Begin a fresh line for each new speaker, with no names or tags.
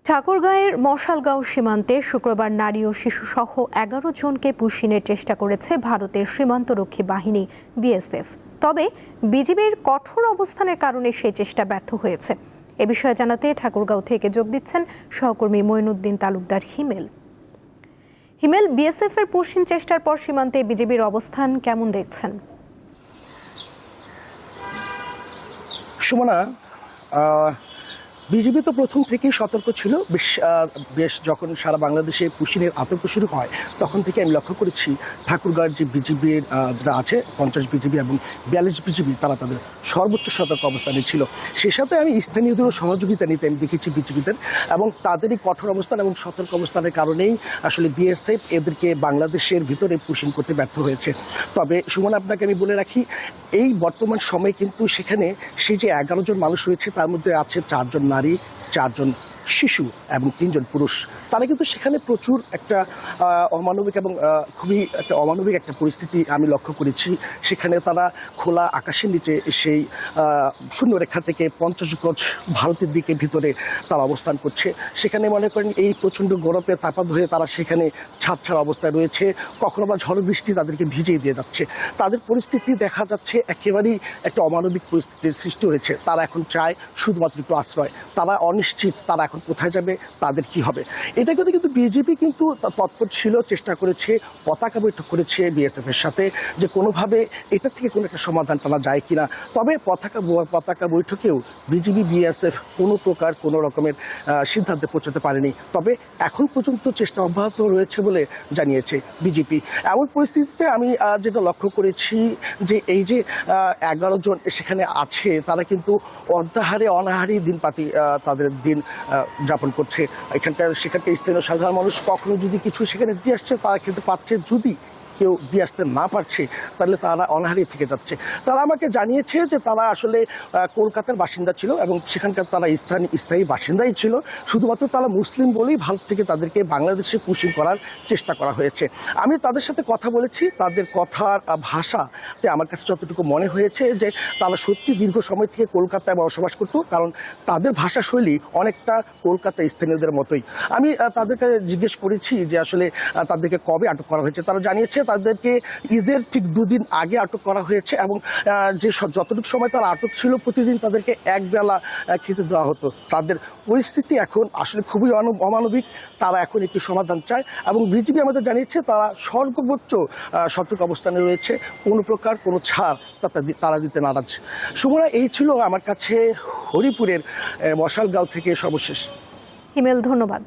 ঠাকুরগাঁয়ের মশালগাঁও সীমান্তে শুক্রবার নারী ও শিশুসহ ১১ জনকে পুশিনের চেষ্টা করেছে ভারতের সীমান্তরক্ষী বাহিনী বিএসএফ। তবে বিজিবির কঠোর অবস্থানের কারণে সেই চেষ্টা ব্যর্থ হয়েছে। এ বিষয়ে জানাতে ঠাকুরগাঁও থেকে যোগ দিচ্ছেন সহকর্মী মঈনুদ্দিন তালুকদার হিমেল। বিএসএফ এর পুশিন চেষ্টার পর সীমান্তে বিজিবির অবস্থান কেমন দেখছেন?
সুমনা, বিজিবি তো প্রথম থেকেই সতর্ক ছিল। বেশ যখন সারা বাংলাদেশে পুশিনের আতঙ্ক শুরু হয় তখন থেকে আমি লক্ষ্য করেছি ঠাকুরগাঁর যে বিজিবির যারা আছে 50 বিজিবি এবং 42 বিজিবি তারা তাদের সর্বোচ্চ সতর্ক অবস্থানে ছিল। সে সাথে আমি স্থানীয়দেরও সহযোগিতা নিতে আমি দেখেছি বিজিবিদের, এবং তাদেরই কঠোর অবস্থান এবং সতর্ক অবস্থানের কারণেই আসলে বিএসএফ এদেরকে বাংলাদেশের ভিতরে পুশিং করতে ব্যর্থ হয়েছে। তবে সুমন, আপনাকে আমি বলে রাখি, এই বর্তমান সময়ে কিন্তু সেখানে সেই যে 11 জন মানুষ রয়েছে তার মধ্যে আছে 4 জন নারী, 4 জন শিশু এবং 3 জন পুরুষ। তারা কিন্তু সেখানে প্রচুর একটা অমানবিক এবং খুবই একটা অমানবিক একটা পরিস্থিতি আমি লক্ষ্য করেছি। সেখানে তারা খোলা আকাশের নিচে সেই শূন্যরেখা থেকে 50 গজ ভারতের দিকে ভিতরে তারা অবস্থান করছে। সেখানে মনে করেন এই প্রচণ্ড গরমে তাপাত হয়ে তারা সেখানে ছাদ ছাড়া অবস্থায় রয়েছে। কখনো বা ঝড় বৃষ্টি তাদেরকে ভিজিয়ে দিয়ে যাচ্ছে। তাদের পরিস্থিতি দেখা যাচ্ছে একেবারেই একটা অমানবিক পরিস্থিতির সৃষ্টি হয়েছে। তারা এখন চায় শুধুমাত্র একটু আশ্রয়। তারা অনিশ্চিত তারা এখন কোথায় যাবে, তাদের কি হবে। এটা কিন্তু বিজেপি কিন্তু তৎপর ছিল, চেষ্টা করেছে, পতাকা বৈঠক করেছে বিএসএফ এর সাথে যে কোনোভাবে এটা থেকে কোনো একটা সমাধান টানা যায় কিনা। তবে পতাকা বৈঠকেও বিজিবি বিএসএফ কোনো প্রকার কোনো রকমের সিদ্ধান্তে পৌঁছতে পারেনি। তবে এখন পর্যন্ত চেষ্টা অব্যাহত রয়েছে বলে জানিয়েছে বিজেপি। এমন পরিস্থিতিতে আমি যেটা লক্ষ্য করেছি যে এই যে 11 জন সেখানে আছে তারা কিন্তু অর্ধাহারে অনাহারি তাদের দিন যাপন করছে। সেখানকার স্থানীয় সাধারণ মানুষ কখনো যদি কিছু সেখানে দিয়ে আসছে তারা খেতে পারছে, যদি কেউ দিয়ে আসতে না পারছে তাহলে তারা অনাহারি থেকে যাচ্ছে। তারা আমাকে জানিয়েছে যে তারা আসলে কলকাতার বাসিন্দা ছিল এবং সেখানকার তারা স্থায়ী বাসিন্দাই ছিল। শুধুমাত্র তারা মুসলিম বলেই ভারত থেকে তাদেরকে বাংলাদেশে পুশিং করার চেষ্টা করা হয়েছে। আমি তাদের সাথে কথা বলেছি, তাদের কথার ভাষাতে আমার কাছে যতটুকু মনে হয়েছে যে তারা সত্যি দীর্ঘ সময় থেকে কলকাতায় বসবাস করতো, কারণ তাদের ভাষাশৈলী অনেকটা কলকাতা স্থানীয়দের মতোই। আমি তাদের কাছে জিজ্ঞেস করেছি যে আসলে তাদেরকে কবে আটক করা হয়েছে। তারা জানিয়েছে তাদেরকে ঈদের ঠিক 2 দিন আগে আটক করা হয়েছে এবং যে যতটুকু সময় তারা আটক ছিল প্রতিদিন তাদেরকে একবেলা খেতে দেওয়া হতো। তাদের পরিস্থিতি এখন আসলে খুবই অমানবিক। তারা এখন একটু সমাধান চায় এবং বিজিবি আমাদের জানিয়েছে তারা সর্বোচ্চ সতর্ক অবস্থানে রয়েছে, কোনো প্রকার কোনো ছাড় তারা দিতে নারাজ। সুমনা, এই ছিল আমার কাছে হরিপুরের মশালগাঁও থেকে সর্বশেষ।
হিমেল, ধন্যবাদ।